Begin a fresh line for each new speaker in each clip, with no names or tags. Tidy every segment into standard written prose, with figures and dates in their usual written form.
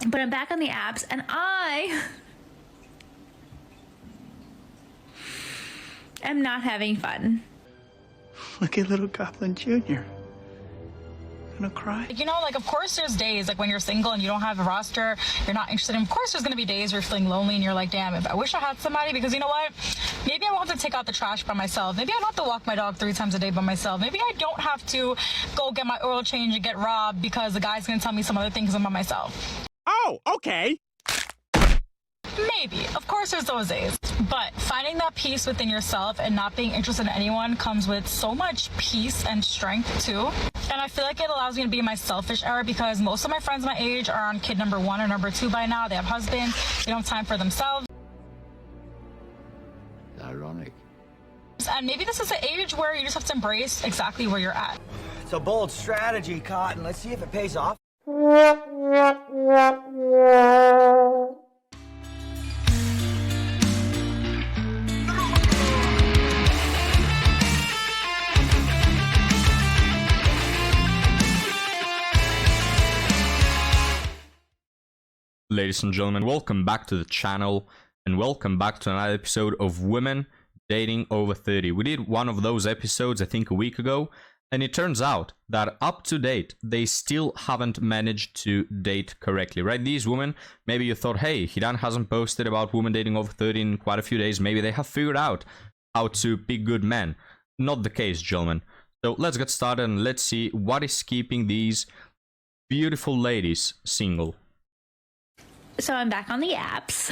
But I'm back on the apps, and I am not having fun.
Look at little Goblin Jr. Gonna cry?
You know, like, of course there's days, like, when you're single and you don't have a roster, you're not interested in, of course there's gonna be days where you're feeling lonely and you're like, damn, if I wish I had somebody, because you know what? Maybe I won't have to take out the trash by myself. Maybe I don't have to walk my dog 3 times a day by myself. Maybe I don't have to go get my oil change and get robbed because the guy's gonna tell me some other things I'm by myself.
Oh, okay.
Maybe. Of course there's those days. But finding that peace within yourself and not being interested in anyone comes with so much peace and strength too. And I feel like it allows me to be in my selfish era because most of my friends my age are on kid number 1 or number 2 by now. They have husbands. They don't have time for themselves.
Ironic.
And maybe this is an age where you just have to embrace exactly where you're at.
It's a bold strategy, Cotton. Let's see if it pays off.
Ladies and gentlemen, welcome back to the channel and welcome back to another episode of Women Dating Over 30. We did one of those episodes I think a week ago, and it turns out that up to date they still haven't managed to date correctly, right? These women, maybe you thought, hey, Hidan hasn't posted about women dating over 30 in quite a few days, maybe they have figured out how to pick good men. Not the case, gentlemen. So let's get started and let's see what is keeping these beautiful ladies single.
So I'm back on the apps.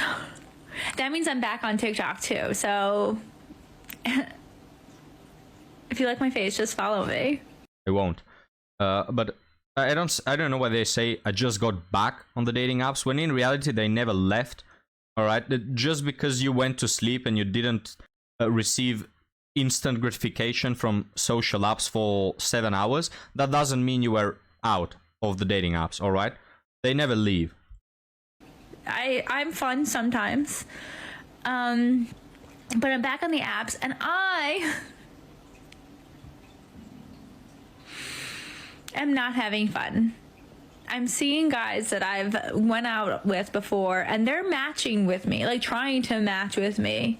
That means I'm back on TikTok too. So if you like my face, just follow me.
I won't. But I don't know why they say I just got back on the dating apps when in reality they never left. All right, just because you went to sleep and you didn't receive instant gratification from social apps for 7 hours, that doesn't mean you were out of the dating apps. All right, they never leave.
I'm fun sometimes. But I'm back on the apps, and I am not having fun. I'm seeing guys that I've went out with before, and they're matching with me, like trying to match with me.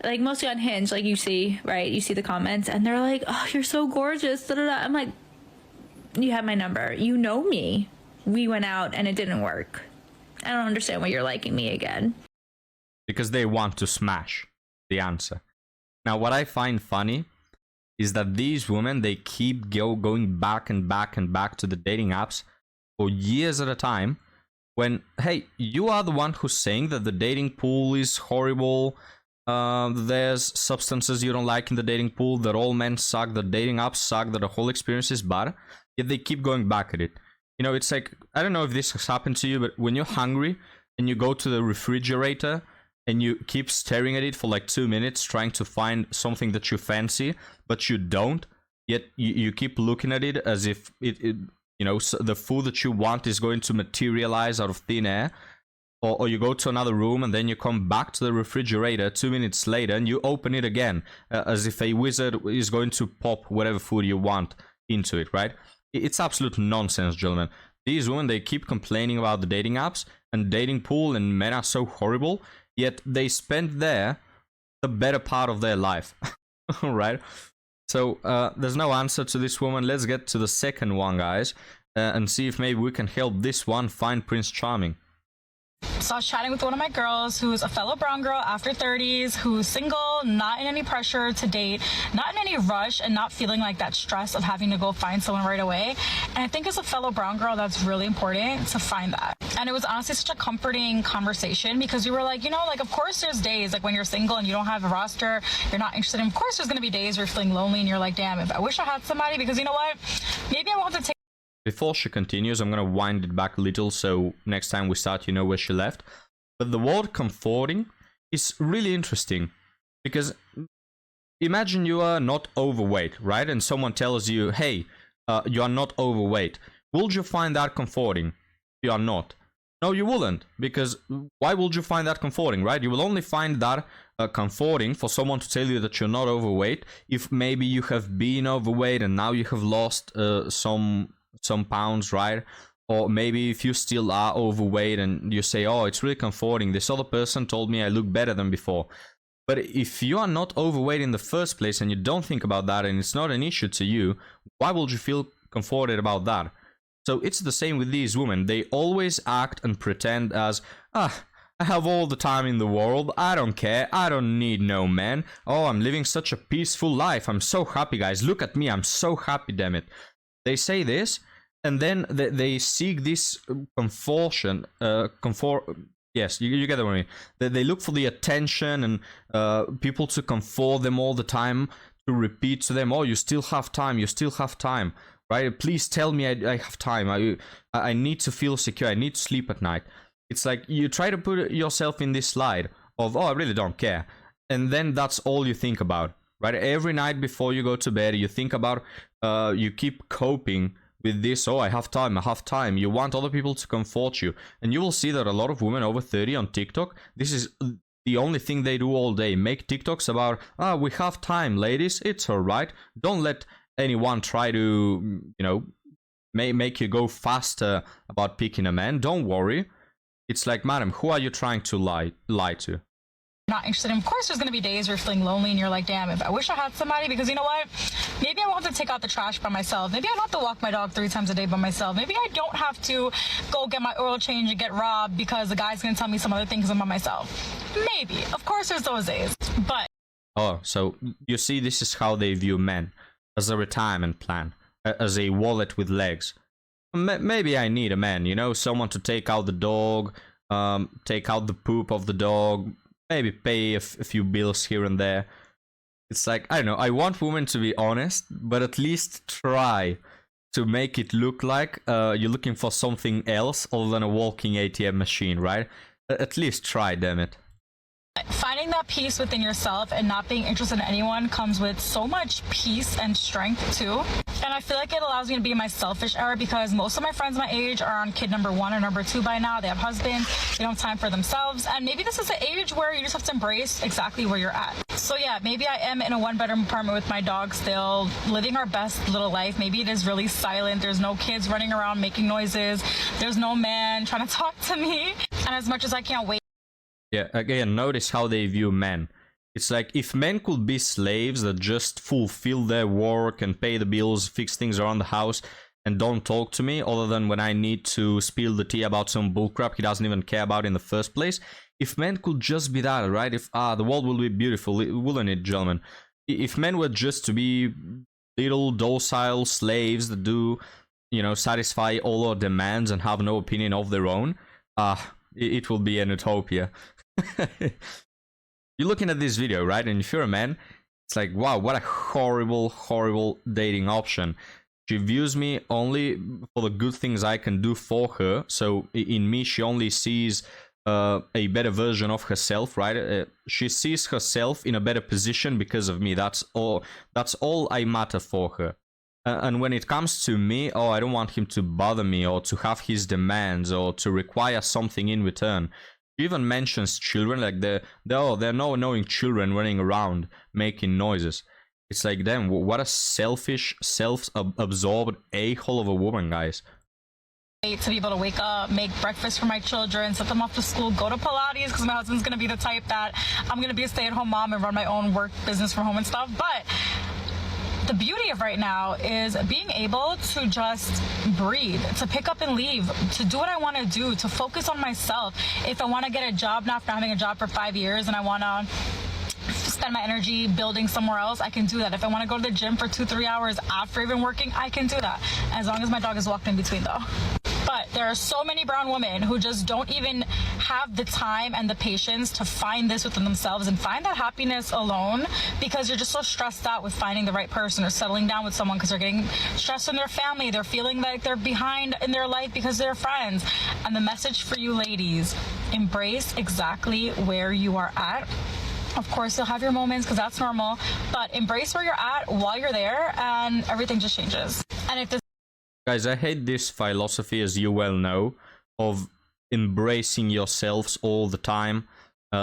Like mostly on Hinge, like you see, right? You see the comments, and they're like, "Oh, you're so gorgeous." Da, da, da. I'm like, "You have my number. You know me. We went out, and it didn't work. I don't understand why you're liking me again."
Because they want to smash. The answer. Now, what I find funny is that these women, they keep going back and back and back to the dating apps for years at a time when, hey, you are the one who's saying that the dating pool is horrible, there's substances you don't like in the dating pool, that all men suck, that dating apps suck, that the whole experience is bad, yet they keep going back at it. You know, it's like, I don't know if this has happened to you, but when you're hungry and you go to the refrigerator and you keep staring at it for like 2 minutes trying to find something that you fancy, but you don't, yet you keep looking at it as if it you know, so the food that you want is going to materialize out of thin air. Or you go to another room and then you come back to the refrigerator 2 minutes later and you open it again as if a wizard is going to pop whatever food you want into it, right? It's absolute nonsense, gentlemen. These women, they keep complaining about the dating apps and dating pool and men are so horrible, yet they spend there the better part of their life. Right? So there's no answer to this woman. Let's get to the second one, guys, and see if maybe we can help this one find Prince Charming.
So I was chatting with one of my girls who's a fellow brown girl after 30s, who's single, not in any pressure to date, not in any rush, and not feeling like that stress of having to go find someone right away. And I think as a fellow brown girl, that's really important to find that. And it was honestly such a comforting conversation because we were like, you know, like, of course there's days, like when you're single and you don't have a roster, you're not interested in, of course there's going to be days where you're feeling lonely and you're like, damn, if I wish I had somebody, because you know what? Maybe I won't have to take.
Before she continues, I'm going to wind it back a little so next time we start, you know where she left. But the word comforting is really interesting because imagine you are not overweight, right? And someone tells you, hey, you are not overweight. Would you find that comforting? You are not. No, you wouldn't, because why would you find that comforting, right? You will only find that comforting for someone to tell you that you're not overweight if maybe you have been overweight and now you have lost some pounds, right? Or maybe if you still are overweight and you say, oh, it's really comforting, this other person told me I look better than before. But if you are not overweight in the first place and you don't think about that and it's not an issue to you, why would you feel comforted about that? So it's the same with these women. They always act and pretend as, I have all the time in the world, I don't care, I don't need no man. Oh, I'm living such a peaceful life, I'm so happy, guys, look at me, I'm so happy, damn it. They say this, and then they seek this yes, you get what I mean. They look for the attention and people to comfort them all the time, to repeat to them, oh, you still have time, you still have time, right? Please tell me I have time, I need to feel secure, I need to sleep at night. It's like you try to put yourself in this slide of, oh, I really don't care. And then that's all you think about, right? Every night before you go to bed, you think about, you keep coping with this, oh, I have time, I have time. You want other people to comfort you. And you will see that a lot of women over 30 on TikTok, this is the only thing they do all day. Make TikToks about, we have time, ladies, it's alright. Don't let anyone try to, make you go faster about picking a man. Don't worry. It's like, madam, who are you trying to lie to?
Not interested in. Of course, there's going to be days where you're feeling lonely and you're like, damn, if I wish I had somebody, because you know what? Maybe I won't have to take out the trash by myself. Maybe I don't have to walk my dog 3 times a day by myself. Maybe I don't have to go get my oil change and get robbed because the guy's going to tell me some other things I'm by myself. Maybe. Of course, there's those days. But.
Oh, so you see, this is how they view men. As a retirement plan. As a wallet with legs. Maybe I need a man, someone to take out the dog, take out the poop of the dog, maybe pay a few bills here and there. It's like, I don't know, I want women to be honest, but at least try to make it look like you're looking for something else other than a walking ATM machine, right? At least try, damn it.
Finding that peace within yourself and not being interested in anyone comes with so much peace and strength too. And I feel like it allows me to be in my selfish era because most of my friends my age are on kid number 1 or number 2 by now. They have husbands, they don't have time for themselves. And maybe this is the age where you just have to embrace exactly where you're at. So yeah, maybe I am in a 1-bedroom apartment with my dog still, living our best little life. Maybe it is really silent. There's no kids running around making noises. There's no man trying to talk to me. And as much as I can't wait.
Yeah, again, notice how they view men. It's like, if men could be slaves that just fulfill their work and pay the bills, fix things around the house, and don't talk to me, other than when I need to spill the tea about some bullcrap he doesn't even care about in the first place. If men could just be that, right? If, the world will be beautiful, wouldn't it, gentlemen? If men were just to be little docile slaves that do, satisfy all our demands and have no opinion of their own, it will be an utopia. You're looking at this video, right? And if you're a man, it's like, wow, what a horrible, horrible dating option. She views me only for the good things I can do for her. So in me, she only sees a better version of herself, right? She sees herself in a better position because of me. That's all I matter for her. And when it comes to me, oh, I don't want him to bother me or to have his demands or to require something in return. She even mentions children, like they're no annoying children running around making noises. It's like, damn, what a selfish, self-absorbed a-hole of a woman, guys.
To be able to wake up, make breakfast for my children, set them off to school, go to Pilates, because my husband's going to be the type that I'm going to be a stay-at-home mom and run my own work business from home and stuff. But the beauty of right now is being able to just breathe, to pick up and leave, to do what I want to do, to focus on myself. If I want to get a job now after having a job for 5 years and I want to spend my energy building somewhere else, I can do that. If I want to go to the gym for 2-3 hours after even working, I can do that. As long as my dog is walking in between though. But there are so many brown women who just don't even have the time and the patience to find this within themselves and find that happiness alone, because you're just so stressed out with finding the right person or settling down with someone because they're getting stressed in their family. They're feeling like they're behind in their life because they're friends. And the message for you ladies, embrace exactly where you are at. Of course, you'll have your moments because that's normal, but embrace where you're at while you're there and everything just changes. And if this
Guys, I hate this philosophy, as you well know, of embracing yourselves all the time.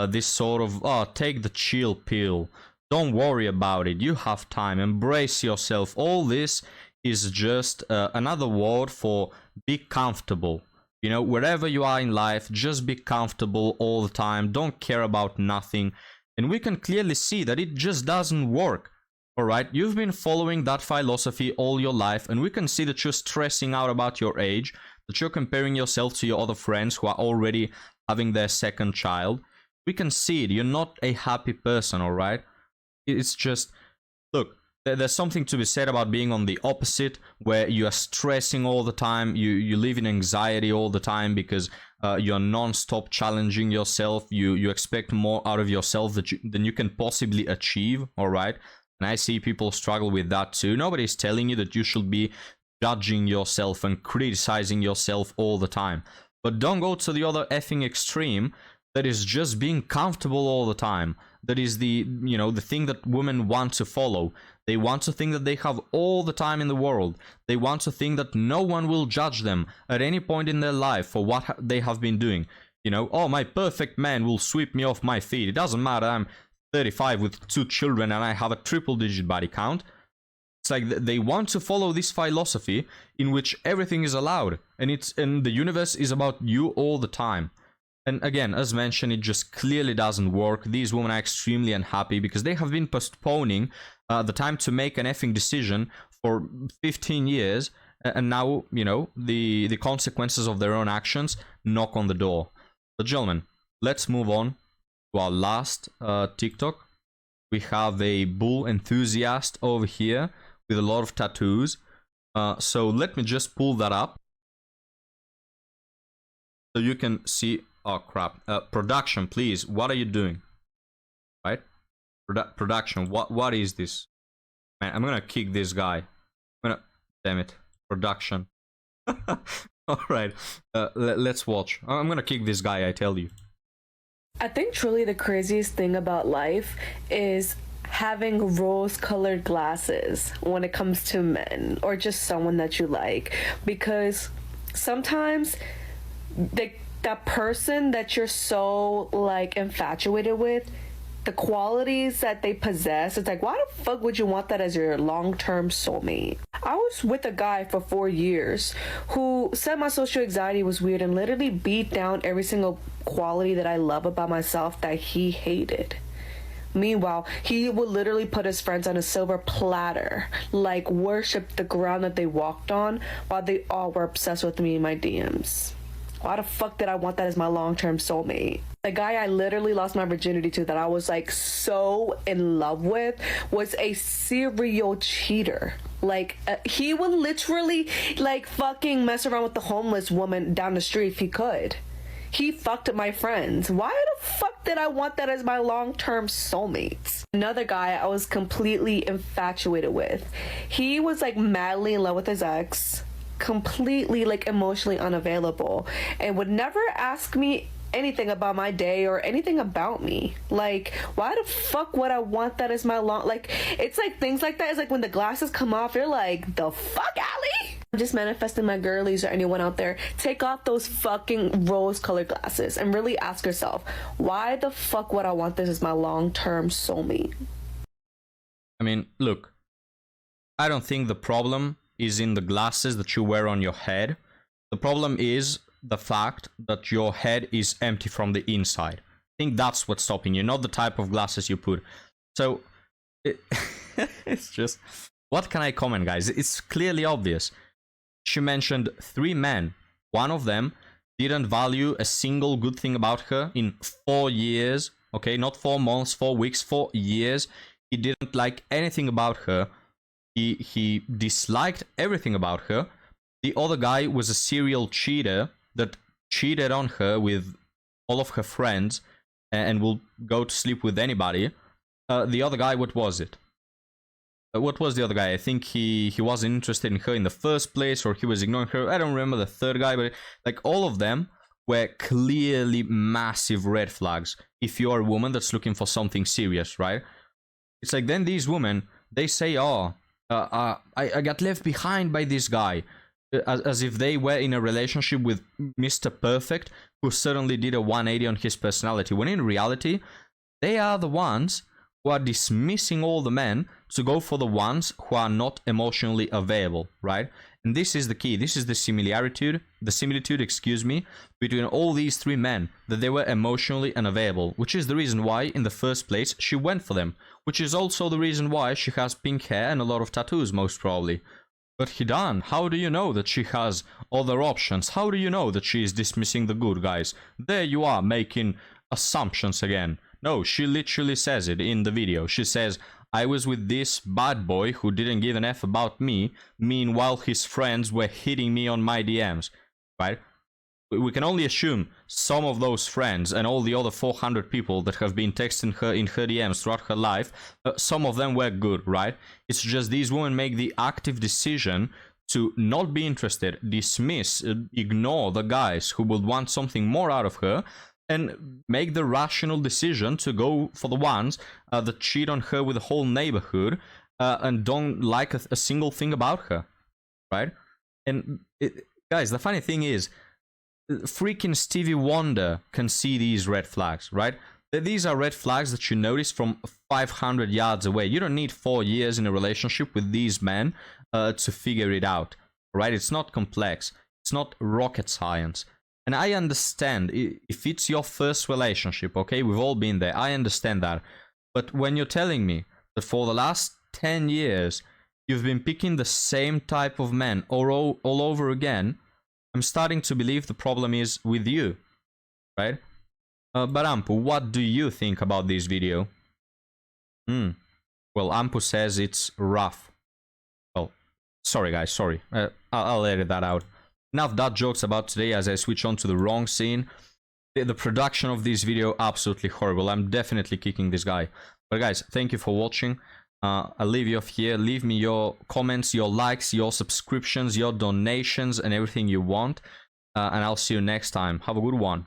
This sort of, take the chill pill. Don't worry about it. You have time. Embrace yourself. All this is just another word for be comfortable. You know, wherever you are in life, just be comfortable all the time. Don't care about nothing. And we can clearly see that it just doesn't work. All right, you've been following that philosophy all your life, and we can see that you're stressing out about your age, that you're comparing yourself to your other friends who are already having their second child. We can see it. You're not a happy person, all right? It's just, look, there's something to be said about being on the opposite, where you are stressing all the time, you live in anxiety all the time because you're non-stop challenging yourself, you expect more out of yourself than you can possibly achieve, all right? And I see people struggle with that too. Nobody's telling you that you should be judging yourself and criticizing yourself all the time. But don't go to the other effing extreme that is just being comfortable all the time. That is the thing that women want to follow. They want to think that they have all the time in the world. They want to think that no one will judge them at any point in their life for what they have been doing. You know, oh, my perfect man will sweep me off my feet. It doesn't matter, I'm 35 with 2 children and I have a triple-digit body count. It's like they want to follow this philosophy in which everything is allowed, and the universe is about you all the time. And again, as mentioned, it just clearly doesn't work. These women are extremely unhappy because they have been postponing the time to make an effing decision for 15 years, and now, you know, the consequences of their own actions knock on the door. But gentlemen, let's move on to our last TikTok. We have a bull enthusiast over here with a lot of tattoos. So let me just pull that up so you can see. Oh crap! Production, please. What are you doing? Right? Production. What is this? Man, I'm gonna kick this guy. Damn it. Production. All right. Let's watch. I'm gonna kick this guy. I tell you.
I think truly the craziest thing about life is having rose-colored glasses when it comes to men or just someone that you like, because sometimes that person that you're so like infatuated with, the qualities that they possess, it's like, why the fuck would you want that as your long-term soulmate? I was with a guy for 4 years who said my social anxiety was weird and literally beat down every single quality that I love about myself that he hated. Meanwhile, he would literally put his friends on a silver platter, like worship the ground that they walked on, while they all were obsessed with me in my DMs. Why the fuck did I want that as my long-term soulmate? The guy I literally lost my virginity to, that I was like so in love with, was a serial cheater. Like, he would literally like fucking mess around with the homeless woman down the street if he could. He fucked up my friends. Why the fuck did I want that as my long-term soulmate? Another guy I was completely infatuated with. He was like madly in love with his ex, completely like emotionally unavailable, and would never ask me anything about my day or anything about me. Like, why the fuck would I want that as my like, it's like things like that. It's like when the glasses come off, you're like, the fuck, Allie? I'm just manifesting my girlies or anyone out there. Take off those fucking rose-colored glasses and really ask yourself, why the fuck would I want this as my long-term soulmate?
I mean, look, I don't think the problem is in the glasses that you wear on your head. The problem is the fact that your head is empty from the inside. I think that's what's stopping you, not the type of glasses you put. So it's just, what can I comment, guys? It's clearly obvious. She mentioned 3 men. One of them didn't value a single good thing about her in 4 years. Okay, not 4 months, 4 weeks, 4 years. He didn't like anything about her. He disliked everything about her. The other guy was a serial cheater that cheated on her with all of her friends and will go to sleep with anybody. The other guy, what was it? What was the other guy? I think he wasn't interested in her in the first place, or he was ignoring her. I don't remember the third guy, but like all of them were clearly massive red flags if you're a woman that's looking for something serious, right? It's like then these women, they say, oh, I got left behind by this guy, as if they were in a relationship with Mr. Perfect, who suddenly did a 180 on his personality, when in reality, they are the ones who are dismissing all the men to go for the ones who are not emotionally available, right? And this is the key. This is the similitude, excuse me, between all these three men, that they were emotionally unavailable, which is the reason why, in the first place, she went for them, which is also the reason why she has pink hair and a lot of tattoos, most probably. But Hidan, how do you know that she has other options? How do you know that she is dismissing the good guys? There you are, making assumptions again. No, she literally says it in the video. She says, I was with this bad boy who didn't give an F about me, meanwhile his friends were hitting me on my DMs, right? We can only assume some of those friends and all the other 400 people that have been texting her in her DMs throughout her life, some of them were good, right? It's just these women make the active decision to not be interested, dismiss, ignore the guys who would want something more out of her, and make the rational decision to go for the ones that cheat on her with the whole neighborhood and don't like a single thing about her, right? And guys, the funny thing is, freaking Stevie Wonder can see these red flags, right? These are red flags that you notice from 500 yards away. You don't need 4 years in a relationship with these men to figure it out, right? It's not complex. It's not rocket science. And I understand if it's your first relationship, okay? We've all been there. I understand that. But when you're telling me that for the last 10 years, you've been picking the same type of men all over again, I'm starting to believe the problem is with you, right? But Ampu, what do you think about this video? Well, Ampu says it's rough. Well, sorry guys, sorry. I'll edit that out. Enough dad jokes about today as I switch on to the wrong scene. The production of this video, absolutely horrible. I'm definitely kicking this guy. But guys, thank you for watching. I'll leave you off here. Leave me your comments, your likes, your subscriptions, your donations, and everything you want. And I'll see you next time. Have a good one.